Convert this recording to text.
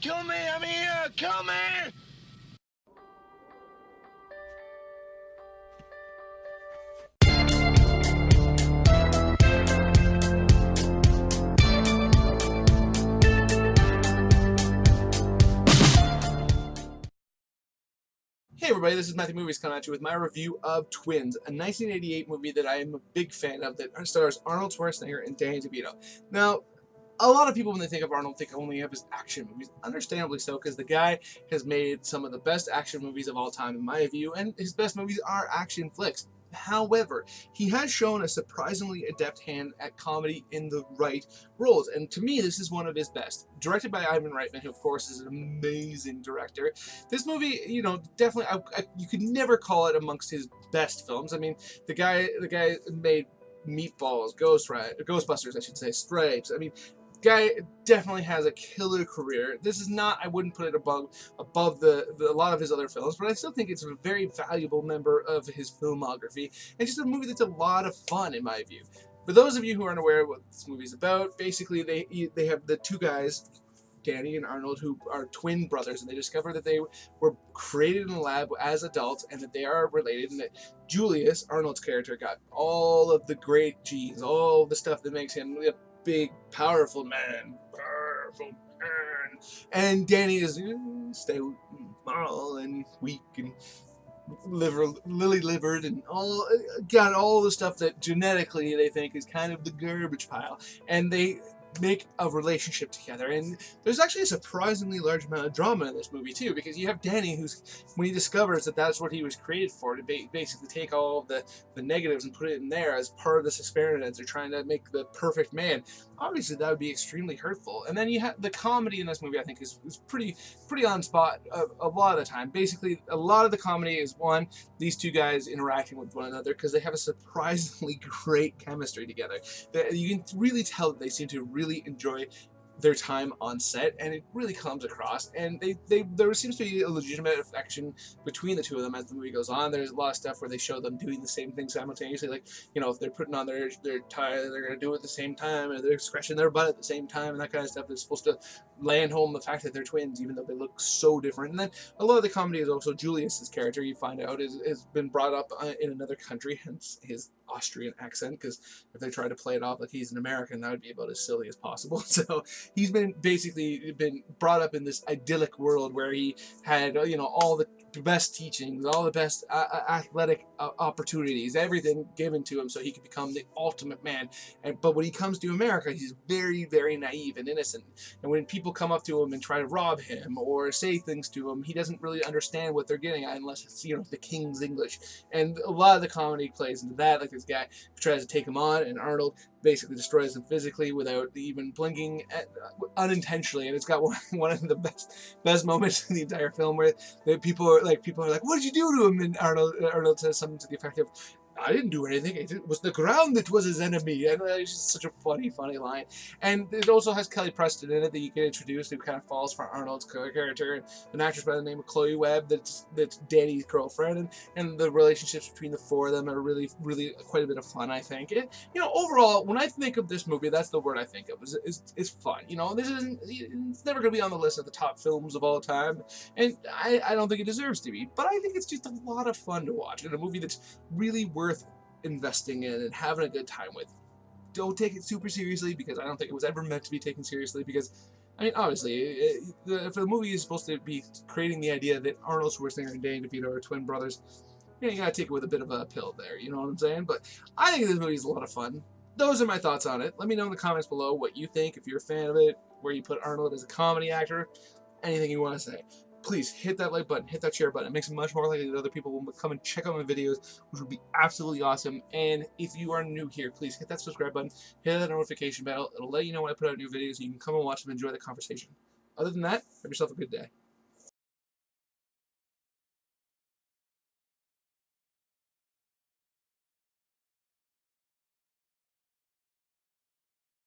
Kill me! I'm here! Kill me! Hey everybody, this is Matthew Movies coming at you with my review of Twins, a 1988 movie that I am a big fan of that stars Arnold Schwarzenegger and Danny DeVito. Now, a lot of people when they think of Arnold think only of his action movies, understandably so, because the guy has made some of the best action movies of all time in my view, and his best movies are action flicks. However, he has shown a surprisingly adept hand at comedy in the right roles, and to me, this is one of his best. Directed by Ivan Reitman, who of course is an amazing director. This movie, you know, definitely, you could never call it amongst his best films. I mean, the guy made Meatballs, Ghostbusters, I should say, Stripes. I mean, guy definitely has a killer career. This is not, I wouldn't put it above a lot of his other films, but I still think it's a very valuable member of his filmography, and just a movie that's a lot of fun in my view. For those of you who aren't aware of what this movie's about, basically they have the two guys, Danny and Arnold, who are twin brothers, and they discover that they were created in a lab as adults and that they are related, and that Julius, Arnold's character, got all of the great genes, all the stuff that makes him a big, powerful man. And Danny is small and weak and lily-livered and got all the stuff that genetically they think is kind of the garbage pile. And they make a relationship together, and there's actually a surprisingly large amount of drama in this movie too, because you have Danny, who's, when he discovers that that's what he was created for, to basically take all of the negatives and put it in there as part of this experiment as they're trying to make the perfect man. Obviously that would be extremely hurtful. And then you have the comedy in this movie, I think is pretty on spot a lot of the time. Basically a lot of the comedy is, one, these two guys interacting with one another because they have a surprisingly great chemistry together. You can really tell that they seem to really enjoy their time on set, and it really comes across, and there seems to be a legitimate affection between the two of them as the movie goes on. There's a lot of stuff where they show them doing the same thing simultaneously, like, you know, if they're putting on their tie, they're going to do it at the same time, and they're scratching their butt at the same time, and that kind of stuff is supposed to land home the fact that they're twins, even though they look so different. And then a lot of the comedy is also Julius's character, you find out, has been brought up in another country, hence his Austrian accent, because if they try to play it off like he's an American, that would be about as silly as possible. So he's basically been brought up in this idyllic world where he had, you know, all the best teachings, all the best athletic opportunities, everything given to him so he could become the ultimate man. But when he comes to America, he's very, very naive and innocent. And when people come up to him and try to rob him or say things to him, he doesn't really understand what they're getting at unless it's, you know, the King's English. And a lot of the comedy plays into that, like this guy who tries to take him on, and Arnold basically destroys him physically without even blinking, unintentionally. And it's got one of the best moments in the entire film where people are like, what did you do to him? And Arnold says something to the effect of, I didn't do anything. It was the ground that was his enemy. And it's just such a funny line. And it also has Kelly Preston in it that you get introduced, who kind of falls for Arnold's character. An actress by the name of Chloe Webb that's Danny's girlfriend. And the relationships between the four of them are really quite a bit of fun, I think. You know, overall, when I think of this movie, that's the word I think of. Is fun. You know, it's never going to be on the list of the top films of all time. And I don't think it deserves to be. But I think it's just a lot of fun to watch. And a movie that's really worth investing in and having a good time with. Don't take it super seriously, because I don't think it was ever meant to be taken seriously, because, I mean, obviously, if the movie is supposed to be creating the idea that Arnold Schwarzenegger and Danny DeVito are twin brothers, you know, you gotta take it with a bit of a pill there, you know what I'm saying? But I think this movie is a lot of fun. Those are my thoughts on it. Let me know in the comments below what you think, if you're a fan of it, where you put Arnold as a comedy actor, anything you want to say. Please hit that like button, hit that share button. It makes it much more likely that other people will come and check out my videos, which would be absolutely awesome. And if you are new here, please hit that subscribe button, hit that notification bell. It'll let you know when I put out new videos, and you can come and watch them and enjoy the conversation. Other than that, have yourself a good day.